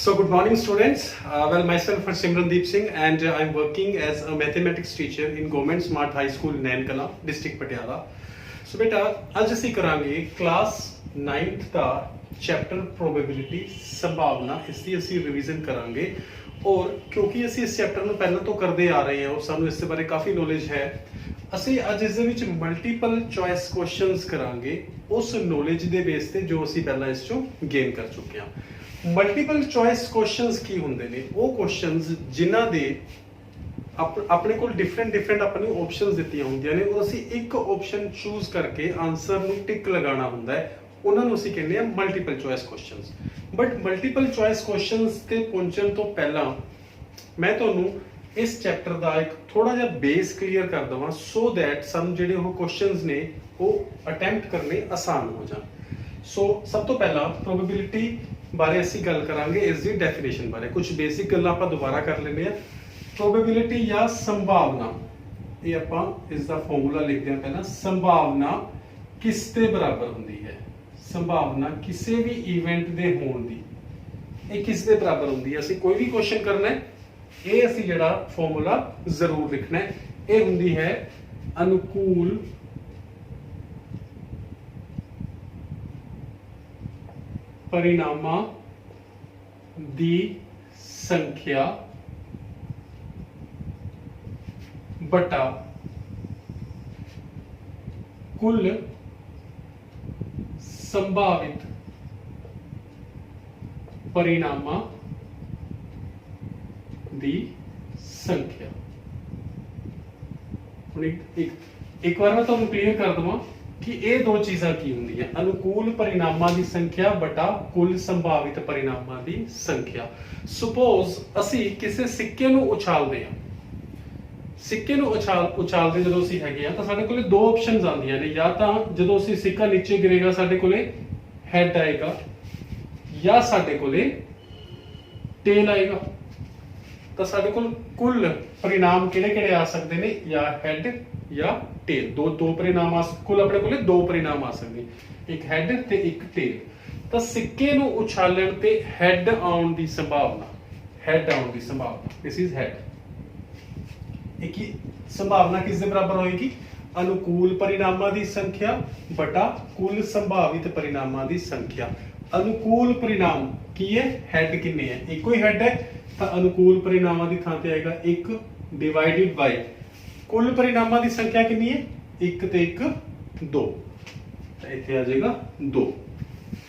So good morning students. Myself is Simrandeep Singh and I'm working as a mathematics teacher in Government Smart High School Nankala, District Patiala. So beta आज ਅਸੀਂ ਕਰਾਂਗੇ class 9th ਦਾ chapter probability ਸੰਭਾਵਨਾ ਇਸ ਦੀ ਅਸੀਂ revision ਕਰਾਂਗੇ ਔਰ ਕਿਉਂਕਿ ਅਸੀਂ ਇਸ ਚੈਪਟਰ ਨੂੰ ਪਹਿਲਾਂ ਤੋਂ ਕਰਦੇ ਆ ਰਹੇ ਹਾਂ ਔਰ ਸਾਨੂੰ ਇਸ ਦੇ ਬਾਰੇ ਕਾਫੀ ਨੌਲੇਜ ਹੈ ਅਸੀਂ ਅੱਜ ਇਸ ਦੇ ਵਿੱਚ ਮਲਟੀਪਲ ਚੋਇਸ ਕੁਐਸਚਨਸ ਕਰਾਂਗੇ ਉਸ ਨੌਲੇਜ ਦੇ ਬੇਸ ਤੇ ਜੋ ਅਸੀਂ ਪਹਿਲਾਂ ਇਸ ਚੋਂ ਗੇਨ ਕਰ ਚੁੱਕੇ ਹਾਂ। ਮਲਟੀਪਲ ਚੋਇਸ ਕੁਐਸਚਨਸ ਕੀ ਹੁੰਦੇ ਨੇ? ਉਹ ਕੁਐਸਚਨਸ ਜਿਨ੍ਹਾਂ ਦੇ ਆਪਣੇ ਕੋਲ ਡਿਫਰੈਂਟ ਆਪਣੇ ਆਪਸ਼ਨਸ ਦਿੱਤੀਆਂ ਹੁੰਦੀਆਂ ਨੇ ਔਰ ਅਸੀਂ ਇੱਕ ਆਪਸ਼ਨ ਚੂਜ਼ ਕਰਕੇ ਆਨਸਰ ਨੂੰ ਟਿਕ ਲਗਾਉਣਾ ਹੁੰਦਾ ਹੈ, ਉਹਨਾਂ ਨੂੰ ਅਸੀਂ ਕਹਿੰਦੇ ਆ multiple choice questions. But multiple choice questions ਤੇ ਪਹੁੰਚਣ ਤੋਂ ਪਹਿਲਾਂ ਮੈਂ ਤੁਹਾਨੂੰ ਇਸ ਚੈਪਟਰ ਦਾ ਇੱਕ ਥੋੜਾ ਜਿਹਾ ਬੇਸ ਕਲੀਅਰ ਕਰ ਦਵਾਂ ਸੋ ਦੈਟ ਸਾਨੂੰ ਜਿਹੜੇ ਉਹ ਕੁਐਸਚਨਸ ਨੇ ਉਹ ਅਟੈਂਪਟ ਕਰਨੇ ਆਸਾਨ ਹੋ ਜਾਣ। ਸੋ ਸਭ ਤੋਂ ਪਹਿਲਾਂ ਪ੍ਰੋਬੇਬਿਲਿਟੀ ਬਾਰੇ ਅਸੀਂ ਗੱਲ ਕਰਾਂਗੇ, ਇਸ ਦੀ ਡੈਫੀਨੇਸ਼ਨ ਬਾਰੇ ਕੁਝ ਬੇਸਿਕ ਗੱਲਾਂ ਆਪਾਂ ਦੁਬਾਰਾ ਕਰ ਲੈਂਦੇ ਆ। ਪ੍ਰੋਬੇਬਿਲਿਟੀ ਜਾਂ ਸੰਭਾਵਨਾ, ਇਹ ਆਪਾਂ ਇਸ ਦਾ ਫਾਰਮੂਲਾ ਲਿਖਦੇ ਹਾਂ ਪਹਿਲਾਂ। ਸੰਭਾਵਨਾ ਕਿਸ ਦੇ ਬਰਾਬਰ ਹੁੰਦੀ ਹੈ? ਸੰਭਾਵਨਾ ਕਿਸੇ ਵੀ ਇਵੈਂਟ ਦੇ ਹੋਣ ਦੀ ਇਹ ਕਿਸ ਦੇ ਬਰਾਬਰ ਹੁੰਦੀ ਹੈ? ਅਸੀਂ ਕੋਈ ਵੀ ਕੁਐਸਚਨ ਕਰਨਾ ਹੈ ਇਹ ਅਸੀਂ ਜਿਹੜਾ ਫਾਰਮੂਲਾ ਜ਼ਰੂਰ ਲਿਖਣਾ ਹੈ। ਇਹ ਹੁੰਦੀ ਹੈ ਅਨੁਕੂਲ परिणामां दी संख्या बटा कुल संभावित परिणामां दी संख्या। एक बार मैं तुहानू क्लीयर कर दवां कि ये दो चीज़ां की होंदी है, अनुकूल परिणामां दी संख्या बटा कुल संभावित परिणामां दी संख्या। सपोज असी किसी सिक्के नूं उछालदे हां, सिक्के नूं उछालदे जदों असीं हैगे हां तां साडे कोले दो ऑप्शनस आंदियां ने, या तां जदों असीं सिक्का नीचे गिरेगा साडे कोले हैड आएगा या साडे कोले टेल आएगा। तां साडे कोल कुल परिणाम किहड़े-किहड़े आ सकदे ने, या हैड या टेल। दो परिणाम कुल अपने कोले दो परिणाम आ सकते, एक हैड ते एक टेल। तो सिक्के नूं उछालण ते हैड आउण दी संभावना, हैड आउण दी संभावना, दिस इज हैड। एक ही संभावना किस दे बराबर होएगी? अनुकूल परिणामां दी संख्या बटा कुल संभावित परिणामां दी संख्या। अनुकूल परिणाम की है? हैड किन्ने है? एक ही हैड है तो अनुकूल परिणामां दी थां ते आएगा एक डिवाइडेड बाय कुल परिणामां दी संख्या कितनी है? एक ते एक दो, इत्थे आ जाएगा दो।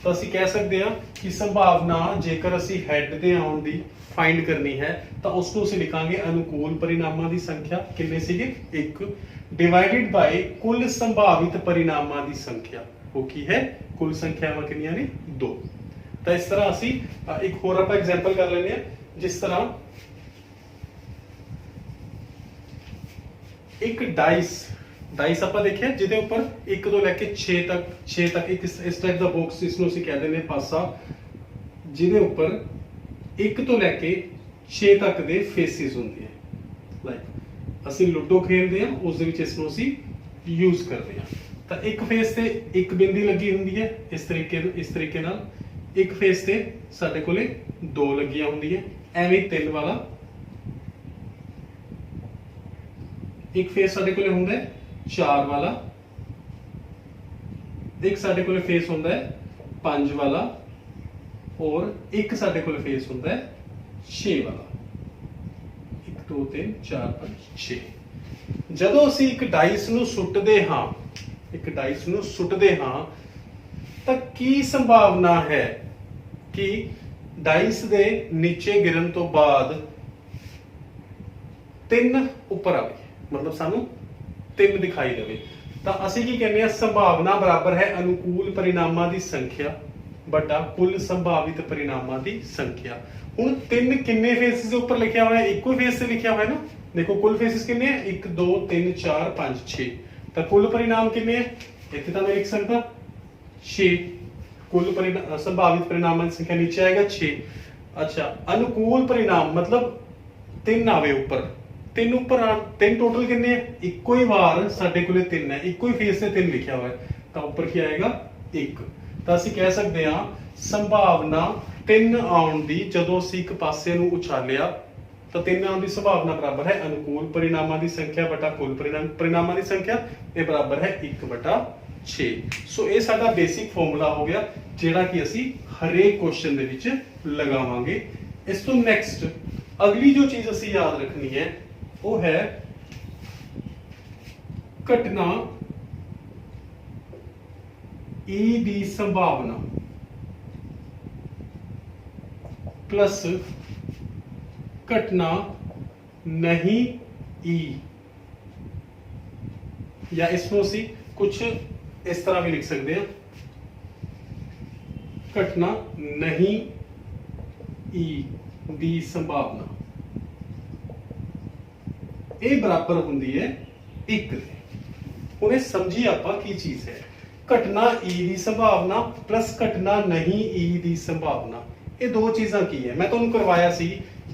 तो असीं कह सकते हैं कि संभावना जेकर असीं हैड दे आउण दी फाइंड करनी है तो उसको असीं लिखांगे अनुकूल परिणामां दी संख्या कितने सीगे? एक डिवाइडेड बाय कुल संभावित परिणामां दी संख्या, वो की है? कुल संख्यावां कितनियां ने? दो। तो इस तरह असीं एक होर आपां एग्जांपल कर लैंदे हां, जिस तरह एक डाइस ਆਪਾਂ ਦੇਖਿਆ ਜਿਹਦੇ ਉੱਪਰ 1 ਤੋਂ ਲੈ ਕੇ 6 ਤੱਕ ਇੱਕ ਇਸ ਟਾਈਪ ਦਾ ਬਾਕਸ, ਇਸ ਨੂੰ ਅਸੀਂ ਕਹਿੰਦੇ ਨੇ ਪਾਸਾ, ਜਿਹਦੇ ਉੱਪਰ 1 ਤੋਂ ਲੈ ਕੇ 6 ਤੱਕ ਦੇ ਫੇਸਿਸ ਹੁੰਦੇ ਆ। ਲਾਈਕ ਅਸੀਂ ਲੁੱਡੋ ਖੇਡਦੇ ਆ, ਉਸ ਦੇ ਵਿੱਚ ਇਸ ਨੂੰ ਅਸੀਂ ਯੂਜ਼ ਕਰਦੇ ਆ। ਤਾਂ ਇੱਕ ਫੇਸ ਤੇ ਇੱਕ ਬਿੰਦੀ ਲੱਗੀ ਹੁੰਦੀ ਹੈ ਇਸ ਤਰੀਕੇ ਨਾਲ, ਇੱਕ ਫੇਸ ਤੇ ਸਾਡੇ ਕੋਲੇ ਦੋ ਲੱਗੀਆਂ ਹੁੰਦੀਆਂ, ਐਵੇਂ 3 ਵਾਲਾ एक फेस साडे कोले हुंदा है 4 वाला, एक साडे कोले फेस हुंदा है 5 वाला और एक साडे कोले फेस हुंदा है 6 वाला। 1 2 3 4 5 6। जदों असीं एक डाइस नूं सुੱਟਦੇ ਹਾਂ, एक डाइस नूं सुੱਟਦੇ ਹਾਂ ਤਾਂ ਕੀ ਸੰਭਾਵਨਾ ਹੈ ਕਿ डाइस ਦੇ ਨੀਚੇ ਗਿਰਨ ਤੋਂ ਬਾਅਦ 3 ਉੱਪਰ ਆਵੇ, मतलब सानू 3 दिखाई देवे। तो असीं की कहने हैं? संभावना बराबर है अनुकूल परिणामां दी संख्या बटा कुल संभावित परिणामां दी संख्या। हुण 3 किन्ने फेसिस दे ऊपर लिखिया हुआ है? एक ही फेस से लिखिया हुआ है ना। देखो कुल फेसिस किन्ने हैं? 1 2 3 4 5 6। तो कुल परिणाम किन्ने हैं? इत्थे तां मैं लिख सकदा 6। कुल परिणाम संभावित परिणामां दी संख्या नीचे आएगा 6। अच्छा, अनुकूल परिणाम मतलब 3 आवे ऊपर, 3 ऊपर 3 टोटल कितने हैं? इको ही बार साडे कोले 3 है, इको ही फेस से 3 लिखा हुआ है, तो ऊपर क्या आएगा? 1। तो ਅਸੀਂ ਕਹਿ ਸਕਦੇ ਹਾਂ ਸੰਭਾਵਨਾ 3 ਆਉਣ ਦੀ, ਜਦੋਂ ਅਸੀਂ ਇੱਕ ਪਾਸੇ ਨੂੰ ਉਛਾਲਿਆ ਤਾਂ 3 ਆਉਣ ਦੀ ਸੰਭਾਵਨਾ ਬਰਾਬਰ ਹੈ ਅਨੁਕੂਲ परिणामां ਦੀ ਸੰਖਿਆ ਬਟਾ ਕੁੱਲ परिणामां ਦੀ ਸੰਖਿਆ, ਇਹ ਬਰਾਬਰ ਹੈ 1/6। ਸੋ ਇਹ ਸਾਡਾ ਬੇਸਿਕ ਫਾਰਮੂਲਾ ਹੋ ਗਿਆ ਜਿਹੜਾ ਕਿ ਅਸੀਂ ਹਰੇਕ ਕੁਐਸਚਨ ਦੇ ਵਿੱਚ ਲਗਾਵਾਂਗੇ। ਇਸ ਤੋਂ ਨੈਕਸਟ ਅਗਲੀ ਜੋ ਚੀਜ਼ ਅਸੀਂ ਯਾਦ ਰੱਖਣੀ ਹੈ ਉਹ ਹੈ ਘਟਨਾ E ਦੀ ਸੰਭਾਵਨਾ प्लस घटना नहीं E, या इसमें ਅਸੀਂ कुछ इस तरह भी लिख सकते हैं, घटना नहीं E ਦੀ संभावना ਇਹ बराबर ਹੁੰਦੀ है 1 ਦੇ। ਹੁਣ ਇਹ ਸਮਝੀ ਆਪਾਂ ਕੀ ਚੀਜ਼ ਹੈ, ਘਟਨਾ E ਦੀ ਸੰਭਾਵਨਾ ਪਲਸ ਘਟਨਾ ਨਹੀਂ E ਦੀ ਸੰਭਾਵਨਾ। ਇਹ ਦੋ ਚੀਜ਼ਾਂ ਕੀ ਹੈ, ਮੈਂ ਤੁਹਾਨੂੰ ਕਰਵਾਇਆ ਸੀ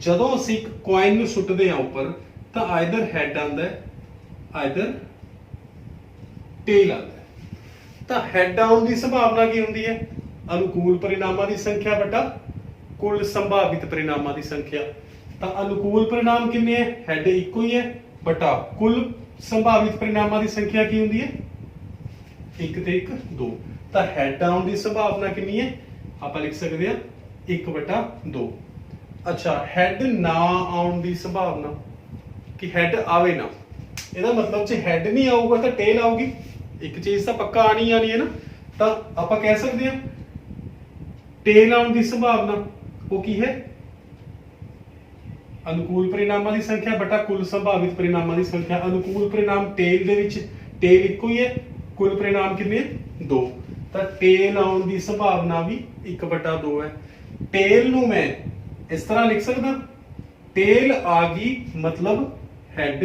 ਜਦੋਂ ਅਸੀਂ ਇੱਕ ਕੋਇਨ ਨੂੰ ਸੁੱਟਦੇ ਆ ਉੱਪਰ ਤਾਂ ਆਈਦਰ ਹੈਡ ਆਉਂਦਾ ਹੈ ਆਈਦਰ ਟੇਲ ਆਉਂਦਾ ਹੈ। ਤਾਂ ਹੈਡ ਆਉਣ ਦੀ ਸੰਭਾਵਨਾ ਕੀ ਹੁੰਦੀ ਹੈ, ਅਨੁਕੂਲ परिणामां ਦੀ ਸੰਖਿਆ ਬਟਾ ਕੁੱਲ ਸੰਭਾਵਿਤ परिणामां ਦੀ ਸੰਖਿਆ। ਤਾਂ ਅਨੁਕੂਲ परिणाम ਕਿੰਨੇ ਹੈ, ਹੈਡ ਇੱਕੋ ਹੀ ਹੈ ਬਟਾ ਕੁੱਲ ਸੰਭਾਵਿਤ परिणामां ਦੀ ਸੰਖਿਆ ਕੀ ਹੁੰਦੀ ਹੈ 1 ਤੇ 1 2। ਤਾਂ ਹੈਡ ਆਉਣ ਦੀ ਸੰਭਾਵਨਾ ਕਿੰਨੀ ਹੈ, ਆਪਾਂ ਲਿਖ ਸਕਦੇ ਹਾਂ 1/2। अच्छा, हेड ना आउण दी संभावना कि हेड आवे ना, ਇਹਦਾ मतलब ਜੇ हेड नहीं आऊगा तो टेल आऊगी, एक चीज ਤਾਂ पक्का आनी आनी है ना। ਤਾਂ ਆਪਾਂ ਕਹਿ ਸਕਦੇ ਹਾਂ टेल आउण ਦੀ संभावना ਉਹ ਕੀ ਹੈ अनुकूल परिणामां ਦੀ संख्या बटा कुल संभावित परिणामां ਦੀ संख्या। अनुकूल परिणाम टेल ਦੇ ਵਿੱਚ टेल ਇੱਕੋ ਹੀ ਹੈ, कुल परिणाम ਕਿੰਨੇ 2। ਤਾਂ टेल ਆਉਣ ਦੀ ਸੰਭਾਵਨਾ ਵੀ 1/2 ਹੈ। टेल ਨੂੰ मैं इस तरह लिख सकता, टेल आ गई मतलब हेड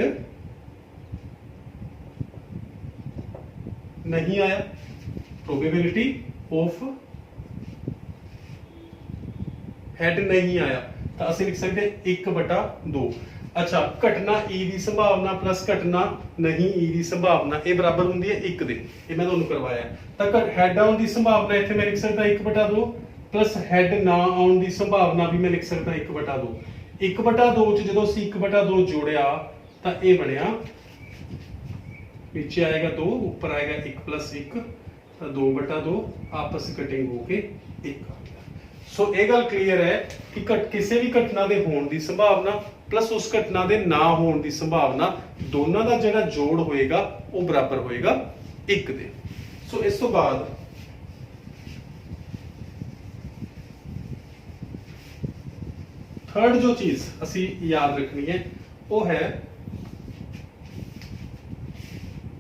नहीं आया, प्रोबेबिलिटी ऑफ हेड नहीं आया। तो असं लिख सकते 1/2। अच्छा, घटना E की संभावना प्लस घटना नहीं E की संभावना ये बराबर होंगी है 1 दे, ये मैं तुहानू करवाया। तो हेड आउण की संभावना इत्थे मैं लिख सकता 1/2 प्लस हैड ना आउण की संभावना भी मैं लिख सकता 1/2। 1/2 च जो असीं 1/2 जोड़िया तो यह बनया, नीचे आएगा 2 ऊपर आएगा 1 + 1, तो 2/2 आपस कटिंग होके 1 आ गया। सो ये गल क्लीयर है कि किसी भी घटना के होने की संभावना प्लस उस घटना के ना होने की संभावना दोनों का जो जोड़ होएगा वो बराबर होएगा 1 दे। सो इस तो बाद थर्ड जो चीज असी याद रखनी है वो है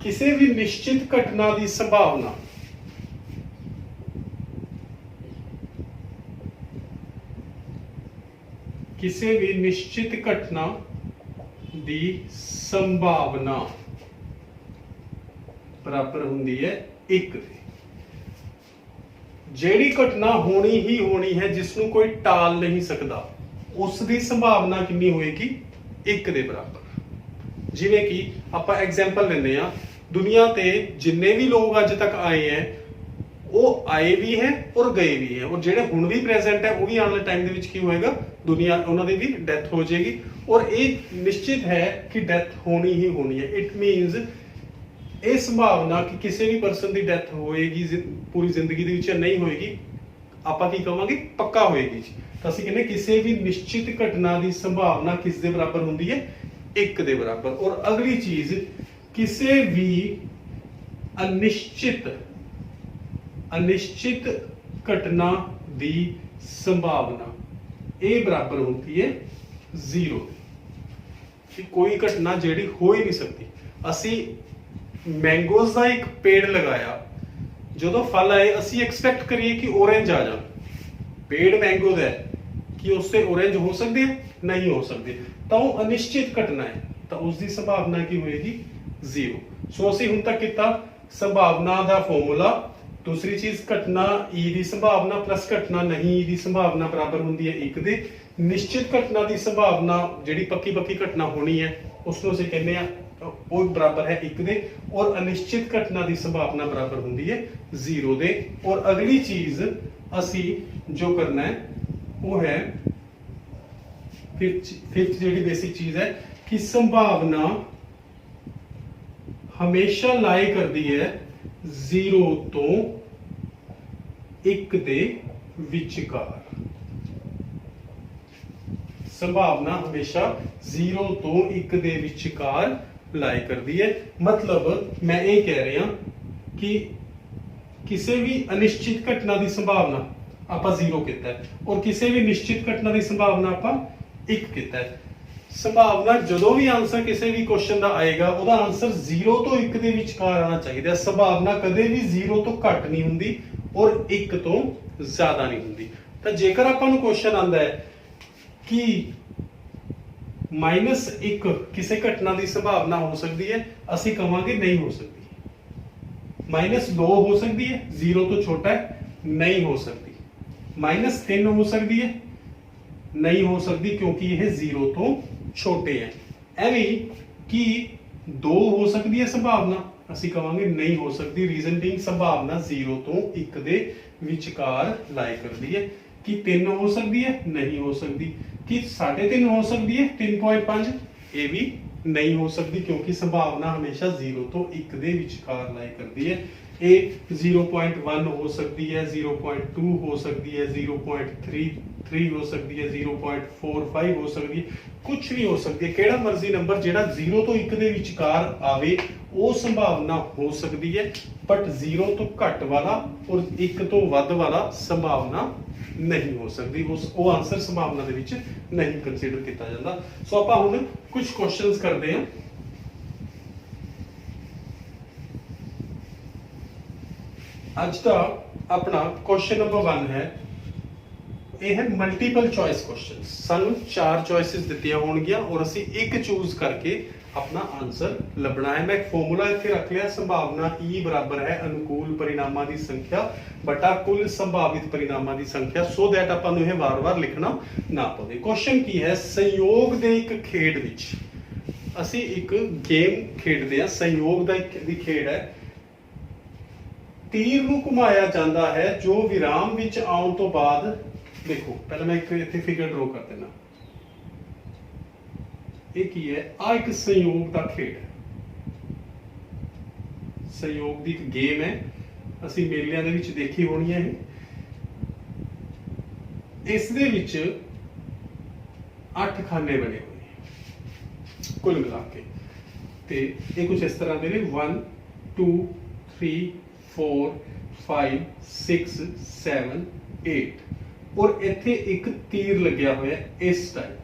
किसी भी निश्चित घटना की संभावना किसी भी निश्चित घटना की संभावना बराबर होंदी है 1 दे। जेड़ी घटना होनी ही होनी है जिसनों कोई टाल नहीं सकता उसकी संभावना कितनी होएगी 1 दे बराबर। जिवें कि आप एग्जाम्पल लेने आ, दुनिया ते जिन्ने भी लोग अज तक आए हैं वो आए भी हैं और गए भी हैं, और जेडे हुण भी प्रेजेंट है वो भी आने वाले टाइम दे विच की होएगा दुनिया उन्होंने भी डेथ हो जाएगी, और ये निश्चित है कि डेथ होनी ही होनी है। इट मीनस ये संभावना कि किसी भी परसन की डेथ होएगी पूरी जिंदगी दे विच नहीं होएगी, आपां की कहांगे पक्का होएगी। तो असीं कहने किसी भी निश्चित घटना की संभावना किस दे बराबर होंदी है 1 दे बराबर। और अगली चीज किसी भी अनिश्चित घटना की संभावना ये बराबर होती है 0 कि कोई घटना जिहड़ी हो ही नहीं सकती। असी मैंगोज का एक पेड़ लगाया, जो फल आए असी एक्सपैक्ट करिए कि ऑरेंज आ जाए, पेड़ मैंगो है कि उससे ऑरेंज हो सकते हैं नहीं हो सकते, तो वो अनिश्चित घटना है तो उसकी संभावना की होएगी 0। सो असीं हुण तक किता संभावना का फॉर्मूला, दूसरी चीज घटना E की संभावना प्लस घटना नहीं E की संभावना बराबर होंदी है 1 दे। निश्चित घटना की संभावना जिहड़ी पक्की पक्की घटना होनी है उसनूं असीं कहने आ वो बराबर है 1 दे, और अनिश्चित घटना की संभावना बराबर होंदी है 0 दे। और अगली चीज असी जो करना है वो है फिफ्थ जी बेसिक चीज है कि संभावना हमेशा लाई करती है 0 तो 1 दे विचकार। संभावना हमेशा 0 तो 1 दे विचकार लाई करती है। मतलब मैं ये कह रहा कि किसी भी अनिश्चित घटना की संभावना आप 0 किया है और किसी भी निश्चित घटना की संभावना आप 1 किया है। संभावना जो भी आंसर किसी भी क्वेश्चन का आएगा वह आंसर 0 तो 1 के विचकार आना चाहिए। संभावना कदे भी 0 तो घट नहीं होंगी और 1 तो ज्यादा नहीं होंगी। तो जेकर आपको क्वेश्चन आता है कि -1 किसी घटना की संभावना हो सकती है, असं कहांगे नहीं हो सकती। -2 हो सकती है, 0 तो छोटा है, नहीं हो सकती। -3 हो सकती है, नहीं हो सकती क्योंकि यह 0 तो छोटे हैं। एवं कि 2 हो सकती है संभावना, असं कहांगे नहीं हो सकती। रीजन बीइंग संभावना 0 तो 1 दे विचकार लाई करती है। कि 3 हो सकती है, नहीं हो सकती। कि 3.5 हो सकती है, 3.5 ये भी नहीं हो सकती क्योंकि संभावना हमेशा 0 तो 1 दे विचकार लाई करती है। ये 0.1 हो सकती है, 0.2 हो सकती है, 0.33 हो सकती है, 0.45 हो सकती है, कुछ भी हो सकती है। केड़ा मर्जी नंबर जेड़ा 0 तो 1 दे विचकार आवे वो संभावना हो सकती है, बट 0 तो घट वाला और 1 तो वध वाला संभावना नहीं हो सकती। उस वो आंसर संभावना दे विच नहीं कंसीडर किया जाता। सो आपां हुण कुछ क्वेश्चंस करते हैं। आज का अपना क्वेश्चन नंबर 1 है, यह है मल्टीपल चॉइस क्वेश्चन। सानू 4 चॉइसेस दित्तियां होणगियां और असी एक चूज करके अपना आंसर लभना है। मैं एक फॉर्मूला इत्थे रख लिया, संभावना E बराबर है अनुकूल परिणामां दी संख्या बटा कुल संभावित परिणामां दी संख्या, सो दैट आपां नूं इह वार-वार लिखना ना पवे। क्वेश्चन की है, संयोग दे एक खेड विच असी एक गेम खेडदे हां। संयोग दी खेड है, तीर नूं घुमाया जाता है जो विराम विच आउण तो बाद, देखो पहले मैं एक इत्थे फिगर ड्रॉ कर देना। एक ही है, आ एक संयोग का खेड है, संयोग की एक गेम है, असी मेलियां दे विच देखी होनी है। इस दे विच 8 खाने बने हुए हैं कुल मिला के, ते ये कुछ इस तरह दे 1 2 3 4 5 6 7 8 और इत्थे एक तीर लग्या हुआ है इस टाइप।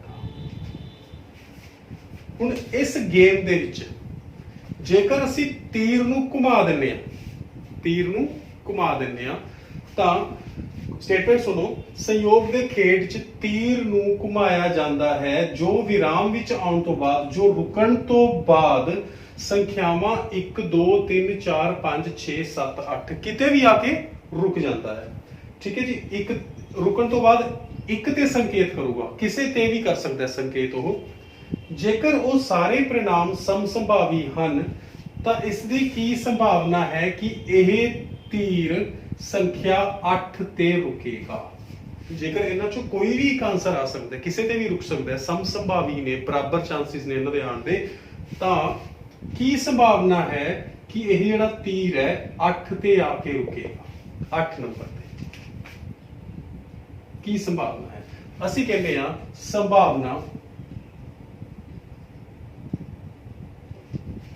हुण इस गेम दे विच जेकर असी तीर नूं घुमा दिंदे हां, तीर नूं घुमा दिंदे हां तां स्टेटमेंट सुनो, संयोग दे खेड च तीर नूं घुमाया जाता है जो विराम विच आउण तो बाद, जो रुकण तो बाद संख्यावां 1 2 3 4 5 6 7 8 किते भी आके रुक जाता है। ठीक है जी, एक रुकण तो बाद एक ते संकेत करूगा, किसे ते भी कर सकता है संकेत वो। जेकर वो सारे परिणाम समसंभावी हैं तो इसकी की संभावना है कि यह तीर संख्या 8 ते रुकेगा। जेकर इन्हां चों कोई भी एक आंसर आ सकता है, किसी ते भी रुक सकता है, समसंभावी ने, बराबर चांसेस ने इन्हां दे आउण दे, तां की संभावना है कि यह जिहड़ा तीर है 8 ते आके रुकेगा, 8 नंबर ते की संभावना है। असीं कहते हैं संभावना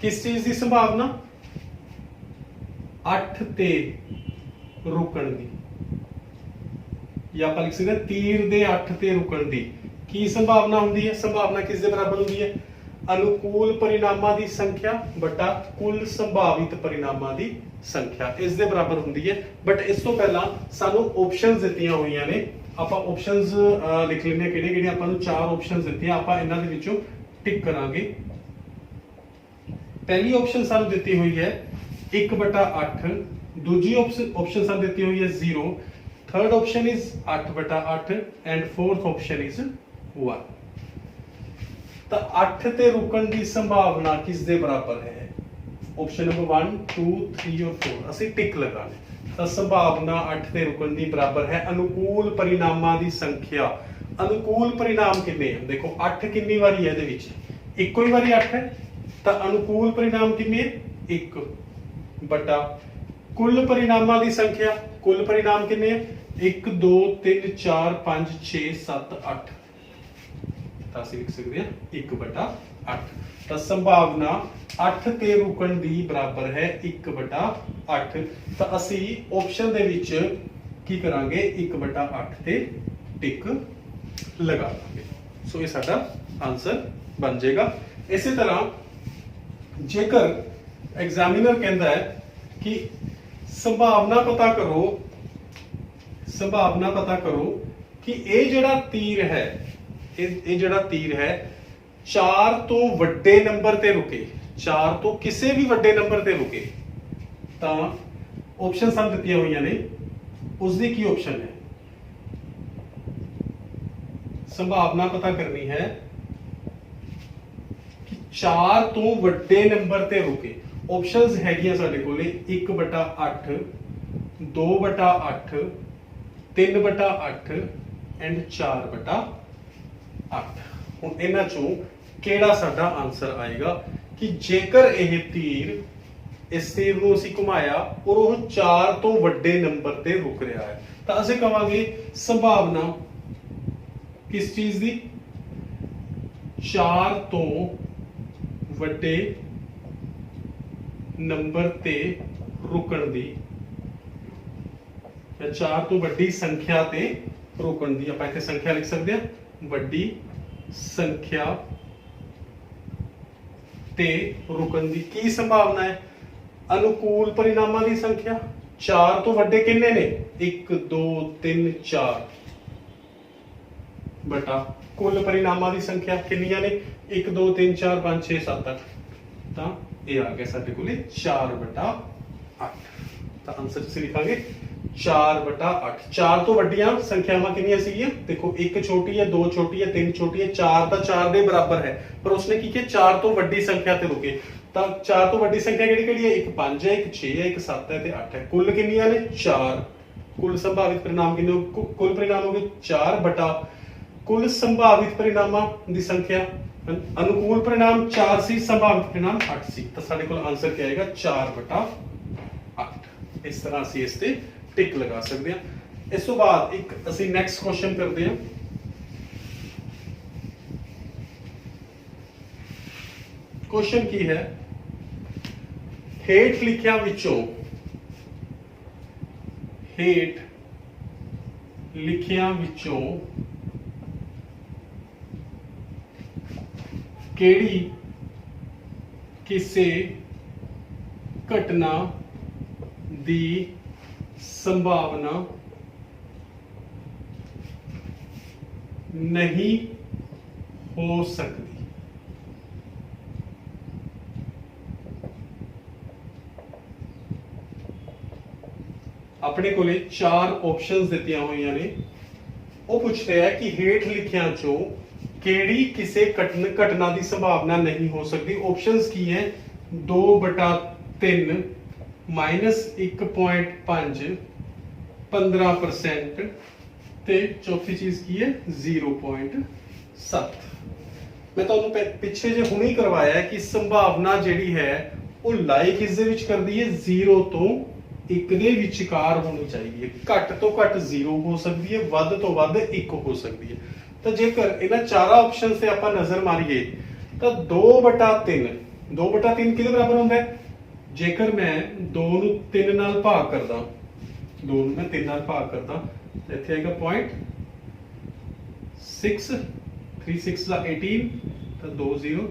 किस चीज की संभावना, 8 ते रुकण दी, या आप लिख सकते हैं तीर दे 8 ते रुकण दी की संभावना हुंदी है। संभावना किस दे बराबर हुंदी है, अनुकूल परिणामां दी संख्या बटा कुल संभावित परिणामां दी संख्या, इस दे बराबर हुंदी है। बट इस तो पहला सानू ऑप्शंस दित्तियां होईयां ने, आपां ऑप्शंस लिख लेने किहड़े किहड़े, आपां नूं 4 ऑप्शंस दित्तियां, आपां इन्हां दे विचों टिक करांगे। पहली ऑप्शन सानू दित्ती हुई है 1/8, दूजी ऑप्शन सानू दित्ती हुई है 0, third option is 8/8 and fourth option is 1। तो 8 ते रुकण की संभावना किस दे बराबर है, ऑप्शन नंबर 1 2 3 और 4 ਅਸੀਂ टिक लगाने। ਤਾਂ ਸੰਭਾਵਨਾ 8 ਤੇ ਰੁਕਣ ਦੀ ਬਰਾਬਰ ਹੈ ਅਨੁਕੂਲ ਪਰਿਣਾਮਾਂ ਦੀ ਸੰਖਿਆ। ਅਨੁਕੂਲ ਪਰਿਣਾਮ ਕਿੰਨੇ ਹਨ? ਦੇਖੋ 8 ਕਿੰਨੀ ਵਾਰੀ ਹੈ ਇਹਦੇ ਵਿੱਚ? ਇੱਕੋ ਹੀ ਵਾਰੀ 8 ਹੈ, ਤਾਂ ਅਨੁਕੂਲ ਪਰਿਣਾਮ ਕਿੰਨੇ ਹੈ? 1 ਬਟਾ ਕੁੱਲ ਪਰਿਣਾਮਾਂ ਦੀ ਸੰਖਿਆ। ਕੁੱਲ ਪਰਿਣਾਮ ਕਿੰਨੇ ਹੈ? 1 2 3 4 5 6 7 8। ਤਾਂ ਅਸੀਂ ਲਿਖ ਸਕਦੇ ਹਾਂ 1 ਬਟਾ 8। ਤਾਂ ਸੰਭਾਵਨਾ 8 ਤੇ ਰੁਕਣ ਦੀ ਬਰਾਬਰ ਹੈ 1 ਬਟਾ 8। ਤਾਂ ਅਸੀਂ ਆਪਸ਼ਨ ਦੇ ਵਿੱਚ ਕੀ ਕਰਾਂਗੇ? 1 ਬਟਾ 8 ਤੇ ਟਿਕ ਲਗਾ ਦਾਂਗੇ। ਸੋ ਇਹ ਸਾਡਾ ਆਨਸਰ ਬਣ ਜਾਏਗਾ। ਇਸੇ ਤਰ੍ਹਾਂ ਜੇਕਰ ਐਗਜ਼ਾਮੀਨਰ ਕਹਿੰਦਾ ਹੈ ਕਿ ਸੰਭਾਵਨਾ ਪਤਾ ਕਰੋ ਕਿ ਇਹ ਜਿਹੜਾ ਤੀਰ ਹੈ, ਇਹ ਜਿਹੜਾ ਤੀਰ ਹੈ 4 ਤੋਂ ਵੱਡੇ ਨੰਬਰ ਤੇ ਰੁਕੇ, 4 ਤੋਂ ਕਿਸੇ ਵੀ ਵੱਡੇ ਨੰਬਰ ਤੇ ਰੁਕੇ, ਤਾਂ ਆਪਸ਼ਨ ਸਾਨੂੰ ਦਿੱਤੀਆਂ ਹੋਈਆਂ ਨੇ, ਉਸ ਦੀ ਕੀ ਆਪਸ਼ਨ ਹੈ? ਸੰਭਾਵਨਾ ਪਤਾ ਕਰਨੀ ਹੈ ਕਿ 4 ਤੋਂ ਵੱਡੇ ਨੰਬਰ ਤੇ ਰੁਕੇ। ਆਪਸ਼ਨਸ ਹੈਗੀਆਂ ਸਾਡੇ ਕੋਲੇ 1 ਬਟਾ 8, 2 ਬਟਾ 8, 3 ਬਟਾ 8 ਐਂਡ 4 ਬਟਾ 8। ਹੁਣ ਇਹਨਾਂ ਚੋਂ ਕਿਹੜਾ ਸਾਡਾ ਆਨਸਰ ਆਏਗਾ ਕਿ ਜੇਕਰ ਇਹ ਤੀਰ, ਇਸ ਤੀਰ ਨੂੰ ਅਸੀਂ ਘੁਮਾਇਆ ਔਰ ਉਹ 4 ਤੋਂ ਵੱਡੇ ਨੰਬਰ ਤੇ ਰੁਕ ਰਿਹਾ ਹੈ, ਤਾਂ ਅਸੀਂ ਕਹਾਂਗੇ ਸੰਭਾਵਨਾ ਕਿਸ ਚੀਜ਼ ਦੀ? 4 ਤੋਂ ਵੱਡੇ ਨੰਬਰ ਤੇ ਰੁਕਣ ਦੀ, ਜਾਂ 4 ਤੋਂ ਵੱਡੀ ਸੰਖਿਆ ਤੇ ਰੁਕਣ ਦੀ। ਆਪਾਂ ਇੱਥੇ ਸੰਖਿਆ ਲਿਖ ਸਕਦੇ ਹਾਂ, ਵੱਡੀ ਸੰਖਿਆ ਤੇ ਰੁਕਣ ਦੀ ਕੀ ਸੰਭਾਵਨਾ ਹੈ? ਅਨੁਕੂਲ ਪਰਿਣਾਮਾਂ ਦੀ ਸੰਖਿਆ। 4 ਤੋਂ ਵੱਡੇ ਕਿੰਨੇ ਨੇ? 1 2 3 4 ਬਟਾ ਕੁੱਲ ਪਰਿਣਾਮਾਂ ਦੀ ਸੰਖਿਆ ਕਿੰਨੀਆਂ ਨੇ? 1 2 3 4 5 6 7 8। ਤਾਂ ਇਹ ਆ ਗਿਆ ਸਾਡੇ ਕੋਲੇ 4 ਬਟਾ 8। ਤਾਂ ਆਨਸਰ ਤੁਸੀਂ ਲਿਖਾਂਗੇ 4 ਬਟਾ 8। 4 ਤੋਂ ਵੱਡੀਆਂ ਸੰਖਿਆਵਾਂ ਕਿੰਨੀਆਂ ਸੀਗੀਆਂ? ਦੇਖੋ 1 ਛੋਟੀ ਹੈ, 2 ਛੋਟੀ ਹੈ, 3 ਛੋਟੀ ਹੈ, 4 ਤਾਂ 4 ਦੇ ਬਰਾਬਰ ਹੈ, ਪਰ ਉਸਨੇ ਕੀ ਕੀਤਾ? 4 ਤੋਂ ਵੱਡੀ ਸੰਖਿਆ ਤੇ ਰੁਕੇ। ਤਾਂ 4 ਤੋਂ ਵੱਡੀ ਸੰਖਿਆ ਕਿਹੜੀ ਹੈ? 1 5 ਹੈ, 1 6 ਹੈ, 1 7 ਹੈ ਤੇ 8 ਹੈ। ਕੁੱਲ ਕਿੰਨੀਆਂ ਨੇ? 4। ਕੁੱਲ ਸੰਭਾਵਿਤ ਪਰਿਣਾਮ ਕਿੰਨੇ? ਕੁੱਲ ਪਰਿਣਾਮ ਹੋ ਗਏ 4 ਬਟਾ ਕੁੱਲ ਸੰਭਾਵਿਤ ਪਰਿਣਾਮਾਂ ਦੀ ਸੰਖਿਆ। ਅਨੁਕੂਲ ਪਰਿਣਾਮ 4 ਸੀ, ਸੰਭਾਵਿਤ ਪਰਿਣਾਮ 8 ਸੀ, ਤਾਂ ਸਾਡੇ ਕੋਲ ਆਨਸਰ ਕੀ ਆਏਗਾ? 4 ਬਟਾ 8। ਇਸ ਤਰ੍ਹਾਂ ਅਸੀਂ ਇਸ ਤੇ ਟਿਕ ਲਗਾ ਸਕਦੇ ਹਾਂ। ਇਸ ਤੋਂ ਬਾਅਦ ਇੱਕ ਅਸੀਂ ਨੈਕਸਟ ਕੁਐਸਚਨ ਕਰਦੇ ਹਾਂ। ਕੁਐਸਚਨ ਕੀ ਹੈ? ਹੇਠ ਲਿਖਿਆਂ ਵਿੱਚੋਂ ਕਿਹੜੀ ਕਿਸੇ ਘਟਨਾ ਦੀ ਸੰਭਾਵਨਾ ਨਹੀਂ ਹੋ ਸਕਦੀ? ਆਪਣੇ ਕੋਲੇ 4 ਆਪਸ਼ਨਸ ਦਿੱਤੀਆਂ ਹੋਈਆਂ ਨੇ। ਉਹ ਪੁੱਛ ਰਿਹਾ ਹੈ ਕਿ ਹੇਠ ਲਿਖਿਆਂ ਚੋਂ ਕਿਹੜੀ ਕਿਸੇ ਘਟਨਾ ਦੀ ਸੰਭਾਵਨਾ ਨਹੀਂ ਹੋ ਸਕਦੀ। ਆਪਸ਼ਨਸ ਕੀ ਹੈ? 2 ਬਟਾ 3 -1.5 15% ਤੇ ਚੌਥੀ ਚੀਜ਼ ਕੀ ਹੈ? 0.7। ਮੈਂ ਤੁਹਾਨੂੰ ਪਿੱਛੇ ਜੇ ਹੁਣੇ ਕਰਵਾਇਆ ਹੈ ਕਿ ਸੰਭਾਵਨਾ ਜਿਹੜੀ ਹੈ ਉਹ ਲਾਈ ਕਿਸ ਦੇ ਵਿੱਚ ਕਰਦੀ ਹੈ? 0 ਤੋਂ 1 ਦੇ ਵਿਚਕਾਰ ਹੋਣੀ ਚਾਹੀਦੀ ਹੈ। ਘੱਟ ਤੋਂ ਘੱਟ 0 ਹੋ ਸਕਦੀ ਹੈ, ਵੱਧ ਤੋਂ ਵੱਧ 1 ਹੋ ਸਕਦੀ ਹੈ। ਤਾਂ ਜੇਕਰ ਇਹਨਾਂ ਚਾਰਾਂ ਆਪਸ਼ਨਸ ਤੇ ਆਪਾਂ ਨਜ਼ਰ ਮਾਰੀਏ ਤਾਂ 2 ਬਟਾ 3 ਕਿਹਦੇ ਬਰਾਬਰ ਹੁੰਦਾ ਹੈ? ਜੇਕਰ ਮੈਂ 2 ਨੂੰ 3 ਨਾਲ ਭਾਗ ਕਰਦਾ, 2 ਨੂੰ ਮੈਂ 3 ਨਾਲ ਭਾਗ ਕਰਦਾ, ਇੱਥੇ ਆਏਗਾ 0.6, 3 6 ਦਾ 18, ਤਾਂ 2 0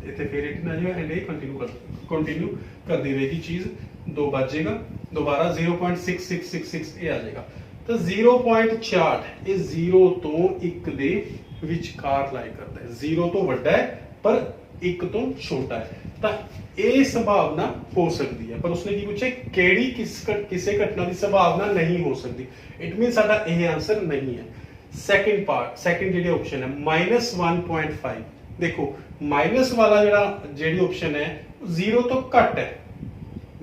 ਇੱਥੇ ਫਿਰ 18 ਆ ਜਾਏਗਾ ਐਂਡ ਇਹ ਕੰਟੀਨਿਊ ਕਰਦੀ ਰਹੇਗੀ ਚੀਜ਼। 2 ਬਚ ਜਾਏਗਾ, दोबारा 0.6666 ਇਹ ਆ ਜਾਏਗਾ। ਤਾਂ 0.66 ਇਹ 0 ਤੋਂ 1 ਦੇ ਵਿਚਕਾਰ ਲਾਈ ਕਰਦਾ ਹੈ। 0 ਤੋਂ ਵੱਡਾ ਹੈ ਪਰ 1 ਤੋਂ ਛੋਟਾ ਹੈ। ਤਾਂ ਇਹ ਸੰਭਾਵਨਾ ਹੋ ਸਕਦੀ ਹੈ, ਪਰ ਉਸਨੇ ਕੀ ਪੁੱਛਿਆ? ਕਿਹੜੀ ਕਿਸੇ ਘਟਨਾ ਦੀ ਸੰਭਾਵਨਾ ਨਹੀਂ ਹੋ ਸਕਦੀ। ਇਟ ਮੀਨ ਸਾਡਾ ਇਹ ਆਨਸਰ ਨਹੀਂ ਹੈ। ਸੈਕੰਡ ਜਿਹੜੀ ਆਪਸ਼ਨ ਹੈ -1.5। ਦੇਖੋ ਮਾਈਨਸ ਵਾਲਾ ਜਿਹੜੀ ਆਪਸ਼ਨ ਹੈ 0 ਤੋਂ ਘੱਟ ਹੈ,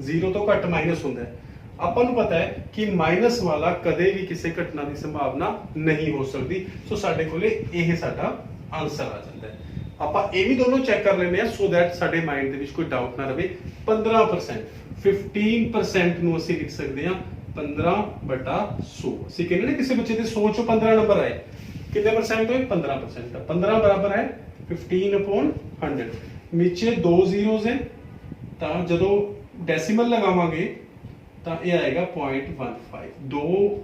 0 ਤੋਂ ਘੱਟ ਮਾਈਨਸ ਹੁੰਦਾ ਹੈ, ਆਪਾਂ ਨੂੰ ਪਤਾ ਹੈ ਕਿ ਮਾਈਨਸ ਵਾਲਾ ਕਦੇ ਵੀ ਕਿਸੇ ਘਟਨਾ ਦੀ ਸੰਭਾਵਨਾ ਨਹੀਂ ਹੋ ਸਕਦੀ। ਸੋ ਸਾਡੇ ਕੋਲੇ ਇਹ ਸਾਡਾ ਆਨਸਰ ਆ ਜਾਂਦਾ ਹੈ। ਆਪਾਂ ਇਹ ਵੀ ਦੋਨੋਂ ਚੈੱਕ ਕਰ ਲੈਂਦੇ ਆ ਸੋ ਦੈਟ ਸਾਡੇ ਮਾਈਂਡ ਦੇ ਵਿੱਚ ਕੋਈ ਡਾਊਟ ਨਾ ਰਵੇ। 15% 15% ਨੂੰ ਅਸੀਂ ਲਿਖ ਸਕਦੇ ਹਾਂ 15/100। ਅਸੀਂ ਕਹਿੰਦੇ ਨੇ ਕਿਸੇ ਬੱਚੇ ਦੇ 100 ਚੋਂ 15 ਨੰਬਰ ਆਏ, ਕਿੰਨੇ ਪਰਸੈਂਟ ਹੋਏ? 15%। 15 ਬਰਾਬਰ ਹੈ 15/100। ਨੀਚੇ ਦੋ ਜ਼ੀਰੋਜ਼ ਹੈ ਤਾਂ ਜਦੋਂ ਡੈਸੀਮਲ ਲਗਾਵਾਂਗੇ ਤਾਂ ਇਹ ਆਏਗਾ 0.15। ਦੋ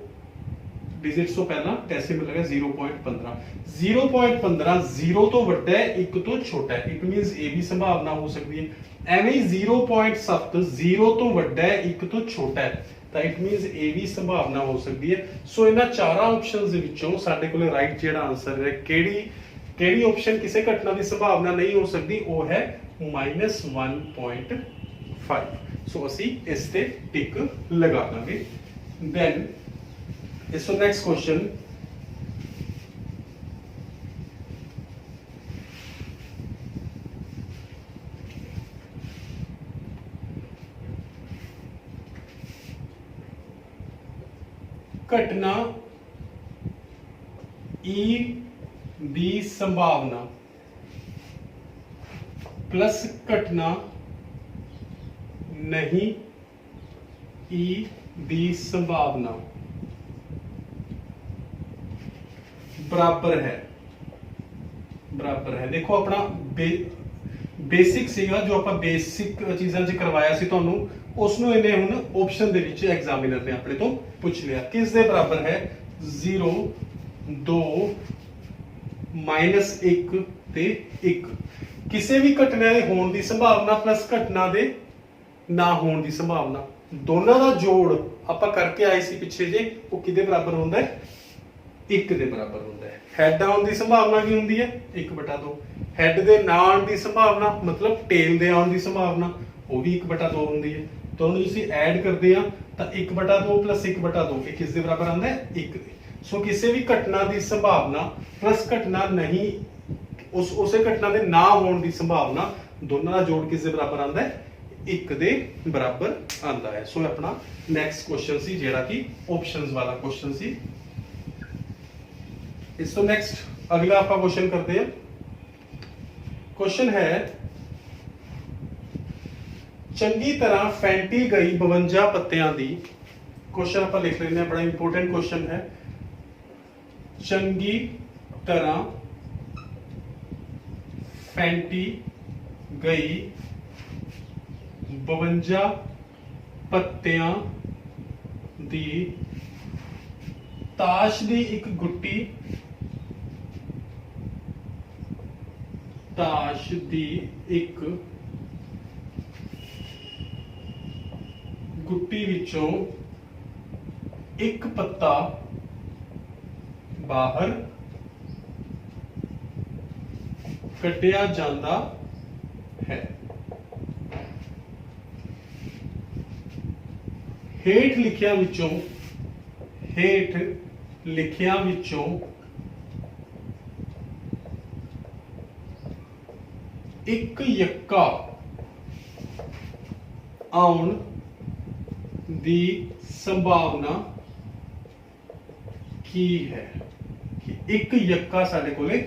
ਡਿਜਿਟਸ ਤੋਂ ਪਹਿਲਾਂ ਡੈਸੀਮਲ ਲਗਾ 0.15। 0.15 0 ਤੋਂ ਵੱਡਾ ਹੈ 1 ਤੋਂ ਛੋਟਾ ਹੈ। ਇਟ ਮੀਨਸ ਇਹ ਵੀ ਸੰਭਾਵਨਾ ਹੋ ਸਕਦੀ ਹੈ। ਐਵੇਂ ਹੀ 0.7 0 ਤੋਂ ਵੱਡਾ ਹੈ 1 ਤੋਂ ਛੋਟਾ ਹੈ ਤਾਂ ਇਟ ਮੀਨਸ ਇਹ ਵੀ ਸੰਭਾਵਨਾ ਹੋ ਸਕਦੀ ਹੈ। ਸੋ ਇਹਨਾਂ ਚਾਰਾਂ ਆਪਸ਼ਨਸ ਦੇ ਵਿੱਚੋਂ ਸਾਡੇ ਕੋਲ ਰਾਈਟ ਜਿਹੜਾ ਆਨਸਰ ਹੈ ਕਿਹੜੀ ਆਪਸ਼ਨ ਕਿਸੇ ਘਟਨਾ ਦੀ ਸੰਭਾਵਨਾ ਨਹੀਂ ਹੋ ਸਕਦੀ, ਉਹ ਹੈ -1.5। ਸੋ ਅਸੀਂ ਇਸ ਤੇ ਟਿਕ ਲਗਾ ਦਾਂਗੇ। ਦੈਨ ਇਸ ਤੋਂ ਨੈਕਸਟ ਕੁਐਸਚਨ, ਘਟਨਾ E ਦੀ ਸੰਭਾਵਨਾ प्लस घटना नहीं E ਦੀ ਸੰਭਾਵਨਾ बराबर है। देखो अपना बेसिक सीगा जो ਆਪਾਂ बेसिक चीज़ां च करवाया सी ਤੁਹਾਨੂੰ ਉਸ ਨੂੰ ਇਹਨੇ ਹੁਣ ਆਪਸ਼ਨ ਦੇ ਵਿੱਚ ਐਗਜ਼ਾਮੀਨਰ ਨੇ ਆਪਣੇ ਤੋਂ ਪੁੱਛ ਲਿਆ। ਕਿਸ ਦੇ ਬਰਾਬਰ ਹੈ? 0 2 -1 ਤੇ 1। ਕਿਸੇ ਵੀ ਘਟਨਾ ਦੇ ਹੋਣ ਦੀ ਸੰਭਾਵਨਾ ਪਲੱਸ ਘਟਨਾ ਦੇ ਨਾ ਹੋਣ ਦੀ ਸੰਭਾਵਨਾ, ਦੋਨਾਂ ਦਾ ਜੋੜ ਆਪਾਂ ਕਰਕੇ ਆਏ ਸੀ ਪਿੱਛੇ ਜੇ, ਉਹ ਕਿਹਦੇ ਬਰਾਬਰ ਹੁੰਦਾ ਹੈ? 1 ਦੇ ਬਰਾਬਰ ਹੁੰਦਾ ਹੈ। ਹੈਡ ਆਉਣ ਦੀ ਸੰਭਾਵਨਾ ਕੀ ਹੁੰਦੀ ਹੈ? 1/2। ਹੈਡ ਦੇ ਨਾ ਆਉਣ ਦੀ ਸੰਭਾਵਨਾ ਮਤਲਬ ਟੇਲ ਦੇ ਆਉਣ ਦੀ ਸੰਭਾਵਨਾ ਉਹ ਵੀ 1/2 ਹੁੰਦੀ ਹੈ। ਦੋਨੋਂ ਤੁਸੀਂ ਐਡ ਕਰਦੇ ਆ ਤਾਂ 1/2 + 1/2 ਇਹ ਕਿਸ ਦੇ ਬਰਾਬਰ ਆਉਂਦਾ ਹੈ? 1 ਦੇ। ਸੋ ਕਿਸੇ ਵੀ ਘਟਨਾ ਦੀ ਸੰਭਾਵਨਾ ਪਲੱਸ ਘਟਨਾ ਨਹੀਂ, ਉਸੇ ਘਟਨਾ ਦੇ ਨਾ ਹੋਣ ਦੀ ਸੰਭਾਵਨਾ, ਦੋਨਾਂ ਦਾ ਜੋੜ ਕਿਸ ਦੇ ਬਰਾਬਰ ਆਉਂਦਾ ਹੈ? 1 ਦੇ ਬਰਾਬਰ ਆਉਂਦਾ ਹੈ। ਸੋ ਆਪਣਾ ਨੈਕਸਟ ਕੁਐਸਚਨ ਸੀ ਜਿਹੜਾ ਕਿ ਆਪਸ਼ਨਸ ਵਾਲਾ ਕੁਐਸਚਨ ਸੀ। ਇਸ ਤੋਂ ਨੈਕਸਟ ਅਗਲਾ ਆਪਾਂ ਕੁਐਸਚਨ ਕਰਦੇ ਹਾਂ। ਕੁਐਸਚਨ ਹੈ ਚੰਗੀ ਤਰ੍ਹਾਂ ਫੈਂਟੀ ਗਈ 52 ਪੱਤਿਆਂ ਦੀ, ਕੁਐਸਚਨ ਆਪਾਂ ਲਿਖ ਲੈਂਦੇ ਹਾਂ, ਬੜਾ ਇੰਪੋਰਟੈਂਟ ਕੁਐਸਚਨ ਹੈ। ਚੰਗੀ ਤਰ੍ਹਾਂ ਫੈਂਟੀ ਗਈ 52 ਪੱਤਿਆਂ ਦੀ ਤਾਸ਼ ਦੀ ਇੱਕ ਗੁੱਟੀ, ਤਾਸ਼ ਦੀ ਇੱਕ ਗੁੱਟੀ ਵਿੱਚੋਂ ਇੱਕ ਪੱਤਾ ਬਾਹਰ ਕੱਢਿਆ ਜਾਂਦਾ ਹੈ। ਹੇਠ ਲਿਖਿਆਂ ਵਿੱਚੋਂ ਇੱਕ ਯੱਕਾ ਆਉਣ ਦੀ ਸੰਭਾਵਨਾ ਕੀ ਹੈ? ਕਿ ਇੱਕ ਯੱਕਾ ਸਾਡੇ ਕੋਲੇ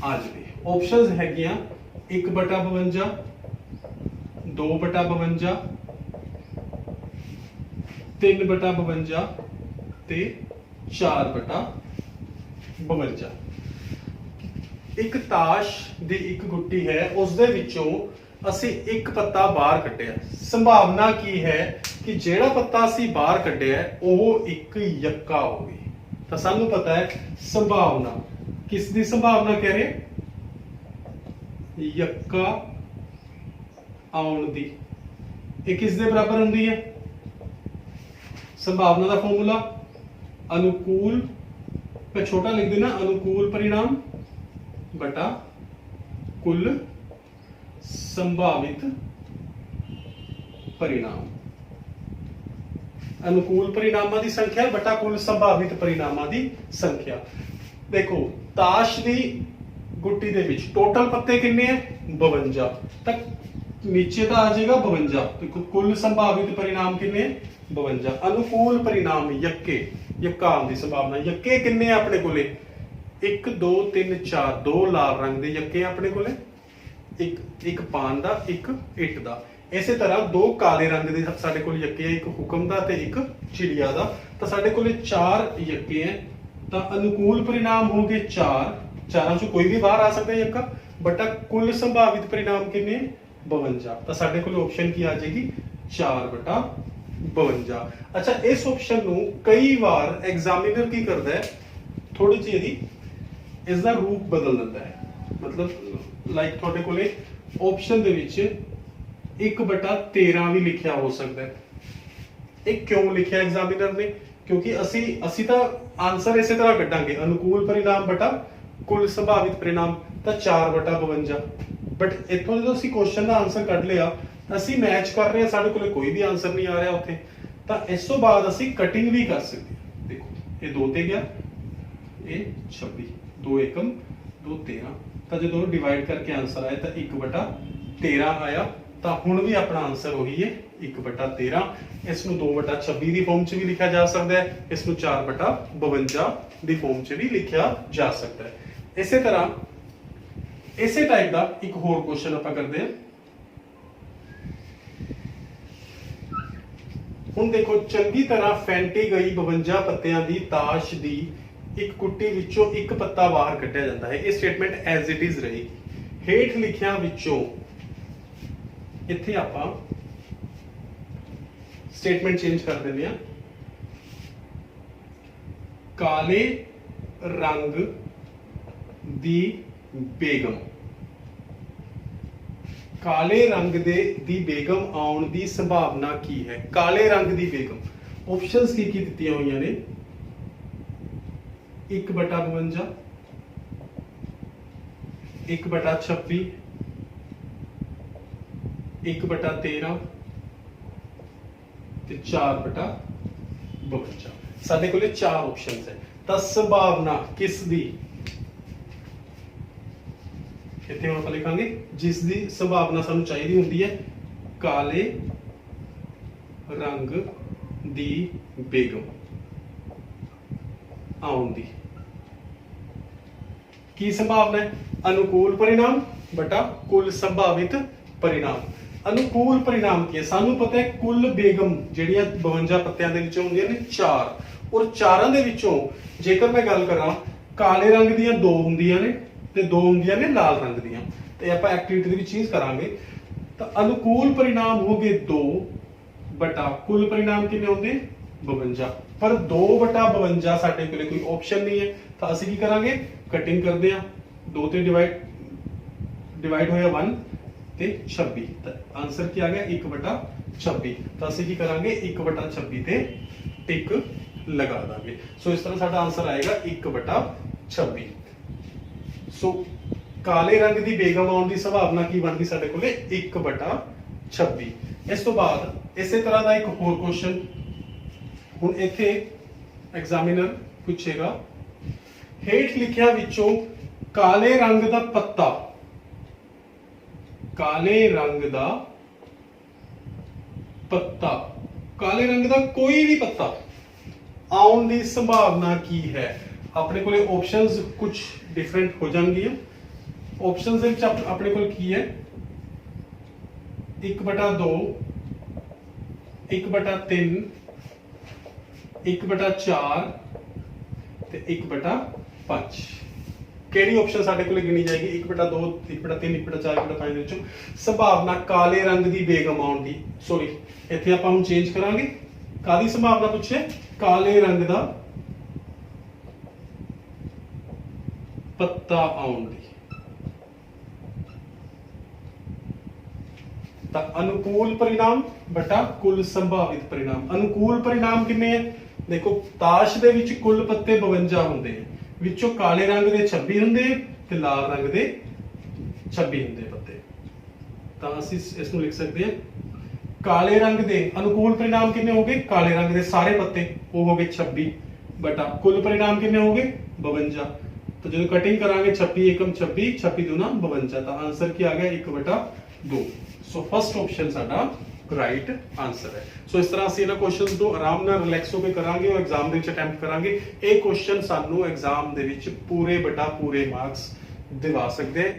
ਆ ਜਾਵੇ। ਆਪਸ਼ਨਸ ਹੈਗੀਆਂ 1/52, 2/52, 3/52 ਤੇ 4/52। ਇੱਕ ਤਾਸ਼ ਦੀ ਇੱਕ ਗੁੱਟੀ ਹੈ, ਉਸ ਦੇ ਵਿੱਚੋਂ ਅਸੀਂ ਇੱਕ ਪੱਤਾ ਬਾਹਰ ਕੱਢਿਆ। ਸੰਭਾਵਨਾ ਕੀ ਹੈ ਕਿ ਜਿਹੜਾ ਪੱਤਾ ਅਸੀਂ ਬਾਹਰ ਕੱਢਿਆ ਉਹ ਇੱਕ ਯੱਕਾ ਹੋਵੇ। ਤਾਂ ਸਾਨੂੰ ਪਤਾ ਹੈ ਸੰਭਾਵਨਾ, ਕਿਸ ਦੀ ਸੰਭਾਵਨਾ ਕਹਿ ਰਹੇ? ਯੱਕਾ ਆਉਣ ਦੀ। ਇਹ ਕਿਸ ਦੇ ਬਰਾਬਰ ਹੁੰਦੀ ਹੈ? ਸੰਭਾਵਨਾ ਦਾ ਫਾਰਮੂਲਾ अनुकूल, मैं छोटा लिख देना, अनुकूल परिणाम बटा कुल संभावित परिणाम। अनुकूल परिणामां दी संख्या बटा कुल संभावित परिणामां दी संख्या। देखो ताश दी गुट्टी दे विच टोटल पत्ते किन्ने हैं? 52 तक नीचे तो आ जाएगा 52, तो कुल संभावित परिणाम किन्ने हैं? 52। अनुकूल परिणाम यक्के, यक्का आउण दी संभावना। यक्के किन्ने अपने कोले 1 2 3 4 2 लाल रंग दे यक्के अपने कोले, एक पान दा एक इट दा। इसे तरह 2 काले रंग दे साडे कोल यक्के है, एक हुक्म दा ते एक चिड़िया दा। तो साडे कोले 4 यक्के हैं। तो अनुकूल परिणाम हो गए 4, चारों चों कोई भी बाहर आ सकता है यक्का, बटा कुल संभावित परिणाम कितने 52। तो साडे कोल ऑप्शन की आ जाएगी 4/52। अच्छा, इस ऑप्शन ਨੂੰ कई बार एग्जामिनर की करता है, थोड़ी जी इसका रूप बदल देता है। मतलब लाइक थोड़े कोले ऑप्शन दे विच 1/13 भी लिखा हो सकता है। एक क्यों लिखा एग्जामिनर ने? क्योंकि असी तो आंसर इस तरह कटांगे, अनुकूल परिणाम बटा कुल संभावित परिणाम, तो 4/52। बट इतों जो असी क्वेश्चन का आंसर कट लिया, असी मैच कर रहे हैं, साडे कोले कोई भी आंसर नहीं आ रहा उत्थे, तो इस तो बाद असी कटिंग भी कर सकते हैं। देखो ये 2 ते गया, ये 26, 2 एकम 2 13, तो जो डिवाइड करके आंसर आया तो 1/13 आया। तो हुण भी अपना आंसर वही है 1/13। इसनूं 2/26 की फॉर्म च भी लिखा जा सकता है, इसनूं 4/52 की फॉर्म च भी लिखा जा सकता है। इसे तरह इसे टाइप का एक होर क्वेश्चन आपां करते हैं। हुण देखो, चंगी तरह फैंटी गई 52 पत्तियां दी ताश दी एक कुट्टी विचों एक पत्ता बाहर कढ़िया जाता है। ये स्टेटमेंट एज इट इज रहेगी। हेठ लिखिया विचों इत्थे आपां स्टेटमेंट चेंज कर देंगे हैं। काले रंग दी बेगम, काले रंग दी बेगम आउण दी संभावना की है? काले रंग दी बेगम ऑप्शंस की दित्तियां होईयां ने? 1/52, 1/26, 1/13 ते 4/52। साडे कोले 4 ऑप्शंस है। तो संभावना किस दी? इत्थे हम लिखांगे जिस दी संभावना सानू चाहिए होंदी है काले रंग दी बेगम आउण दी। की संभावना है? अनुकूल परिणाम बटा कुल संभावित परिणाम। अनुकूल परिणाम की है? सानू पता है कुल बेगम ਜਿਹੜੀਆਂ 52 ਪੱਤਿਆਂ ਦੇ ਵਿੱਚੋਂ ਹੁੰਦੀਆਂ ਨੇ 4, ਔਰ ਚਾਰਾਂ ਦੇ ਵਿੱਚੋਂ ਜੇਕਰ ਮੈਂ ਗੱਲ ਕਰਾਂ ਕਾਲੇ ਰੰਗ ਦੀਆਂ 2 ਹੁੰਦੀਆਂ ਨੇ ਤੇ 2 ਹੁੰਦੀਆਂ ਨੇ ਲਾਲ ਰੰਗ ਦੀਆਂ। ਤੇ ਆਪਾਂ ਐਕਟੀਵਿਟੀ ਦੇ ਵਿੱਚ ਚੀਜ਼ ਕਰਾਂਗੇ। ਤਾਂ अनुकूल परिणाम हो गए 2 बटा कुल परिणाम कितने होंगे 52। पर 2/52 साडे कोले कोई ऑप्शन नहीं है, तो ਅਸੀਂ ਕੀ ਕਰਾਂਗੇ कटिंग करते हैं। 2 ਤੇ डिवाइड होया 1 ਤੇ 26, तो आंसर क्या आ गया 1/26। तो ਅਸੀਂ ਕੀ ਕਰਾਂਗੇ 1/26 ਤੇ टिक लगा देंगे। सो इस तरह साडा आंसर आएगा 1/26। सो काले रंग की बेगम आने की संभावना की बन गई साडे कोले 1/26। इस तो बाद इसे तरह का एक होर क्वेश्चन हुण इत्थे एग्जामिनर पूछेगा, हेठ लिखिया विचों काले रंग का पत्ता, काले रंग का पत्ता, काले रंग का कोई भी पत्ता आउण की संभावना की है? अपने कोले ऑप्शंस कुछ डिफरेंट हो जाएंगी। ऑप्शंस दे विच अपने कोल की है 1/2, 1/3, 1/4 ते 1/5। केड़ी ऑप्शन साडे कोल गिनी जाएगी? 1/2, 1/3, 1/4, 1/5 दे विचों संभावना काले रंग की बेगम आउण दी। सॉरी इत्थे आपां हुण चेंज करांगे। कादी संभावना पूछे? काले रंग का पत्ता आउण दी। अनुकूल परिणाम बटा कुल संभावित परिणाम। अनुकूल परिणाम कितने हैं? देखो ताश दे विच कुल पत्ते 52 होंदे हैं, विचों काले रंग दे 26 होंदे ते लाल रंग दे 26 होंदे पत्ते। तो असीं इसनूं लिख सकते हैं काले रंग दे अनुकूल परिणाम कितने हो गए? काले रंग दे सारे पत्ते वो हो गए 26 बटा कुल परिणाम कितने हो गए 52। तो जो कटिंग करांगे 26 एकम 26, 26 दूना 52। तो आंसर क्या आ गया 1/2। सो फर्स्ट ऑप्शन साडा ਰਾਈਟ ਆਨਸਰ ਹੈ। ਸੋ ਇਸ ਤਰ੍ਹਾਂ ਅਸੀਂ ਇਹਨਾਂ ਕੁਐਸਚਨਸ ਨੂੰ ਆਰਾਮ ਨਾਲ ਰਿਲੈਕਸ ਹੋ ਕੇ ਕਰਾਂਗੇ ਔਰ ਐਗਜ਼ਾਮ ਦੇ ਵਿੱਚ ਅਟੈਂਪਟ ਕਰਾਂਗੇ। ਇਹ ਕੁਐਸਚਨ ਸਾਨੂੰ ਐਗਜ਼ਾਮ ਦੇ ਵਿੱਚ ਪੂਰੇ ਮਾਰਕਸ ਦਿਵਾ ਸਕਦੇ